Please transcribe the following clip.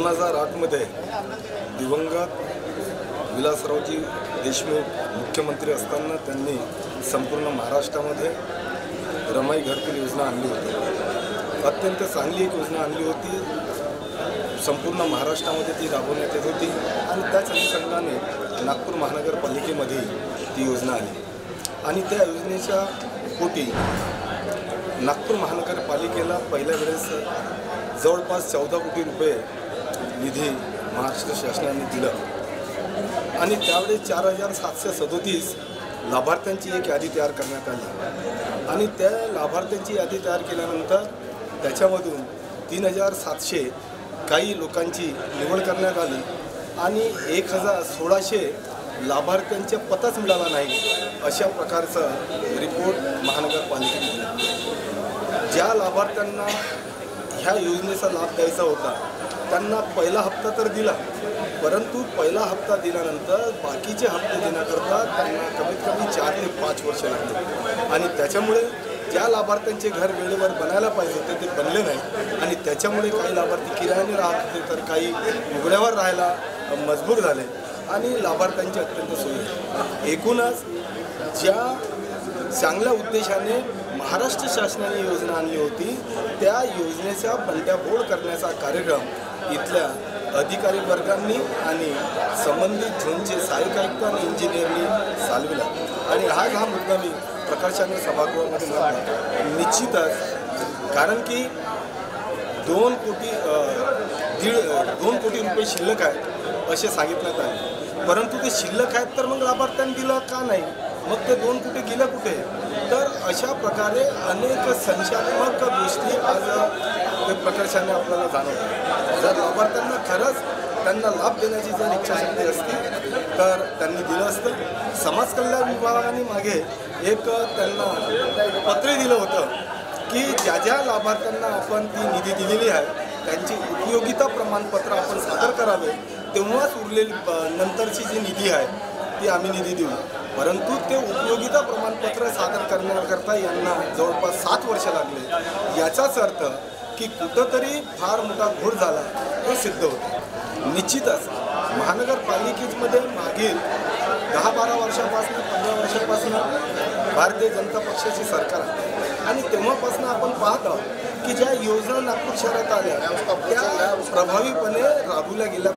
2008 मध्ये दिवंगत विलासरावजी देशमुख मुख्यमंत्री असताना त्यांनी संपूर्ण महाराष्ट्रामध्ये रमाई घरकुल योजना आणली होती। अत्यंत चांगली एक योजना आणली होती। संपूर्ण महाराष्ट्रामध्ये ती राबवण्यात येत होती आणि त्याच अनुषंगाने नागपूर महानगरपालिकेमध्ये ती योजना आली आणि त्या योजनेच्या पोटी नागपूर महानगरपालिकेला पहिल्या वेळेस जवळपास 14 कोटी रुपये निधी महाराष्ट्र शासनाने दिला आणि त्यावेळेस 4737 लाभार्थ्यांची एक यादी तयार करण्यात आली आणि त्या लाभार्थ्यांची यादी तयार केल्यानंतर त्याच्यामधून 3700 काही लोकांची निवड करण्यात आली आणि 1600 लाभार्थ्यांचे पत्ताच मिळाला नाही अशा प्रकारचं रिपोर्ट महानगरपालिकेने दिला। ज्या लाभार्थ्यांना ह्या योजनेचा लाभ द्यायचा होता त्यांना पहिला हप्ता तर दिला, परंतु पहिला हप्ता दिल्यानंतर बाकीचे हप्ते देण्याकरता त्यांना कमीत कमी 4 ते 5 वर्ष लागले आणि त्याच्यामुळे ज्या लाभार्थ्यांचे घर वेळेवर बनायला पाहिजे होते ते बनले नाही आणि त्याच्यामुळे काही लाभार्थी किरायाने राहत होते तर काही उघड्यावर राहायला मजबूर झाले आणि लाभार्थ्यांची अत्यंत सोयी। एकूणच ज्या चांगल्या उद्देशाने महाराष्ट्र शासनाने योजना आणली होती त्या योजनेचा बंड्याफोड करण्याचा कार्यक्रम इथल्या अधिकारी वर्गांनी आणि संबंधित झोनचे सहाय्यक आयुक्त आणि इंजिनियरनी चालविला आणि हा मुद्दा मी प्रकर्षाने सभागृहामध्ये मांडला। निश्चितच कारण की 2 कोटी रुपये शिल्लक आहेत असे सांगितण्यात आले, परंतु ते शिल्लक आहेत तर मग लाभार्थ्यांनी दिलं का नाही, मग ते 2 कोटी गेलं कुठे? तर अशा प्रकारे अनेक संशयात्मक गोष्टी आज ते प्रकर्षाने आपल्याला जाणवतात। जर लाभार्थ्यांना खरंच त्यांना लाभ देण्याची जर इच्छाशक्ती असती तर त्यांनी दिलं असतं। समाज कल्याण विभागाने मागे एक त्यांना पत्र दिलं होतं की ज्या ज्या लाभार्थ्यांना आपण ती निधी दिलेली आहे त्यांची उपयोगिता प्रमाणपत्र आपण सादर करावे, तेव्हाच उरलेली नंतरची जी निधी आहे ती आम्ही निधी देऊ, परंतु ते उपयोगिता प्रमाणपत्र सादर करण्याकरता यांना जवळपास 7 वर्ष लागले। याचाच अर्थ की कुठंतरी फार मोठा घोळ झाला हे सिद्ध होते। निश्चितच महानगरपालिकेमध्ये मागील 10-12 वर्षापासून 15 वर्षापासून भारतीय जनता पक्षाची सरकार आहे आणि तेव्हापासून आपण पाहत आहोत की ज्या योजना नागपूर शहरात आल्या त्या प्रभावीपणे राबवल्या गेल्या।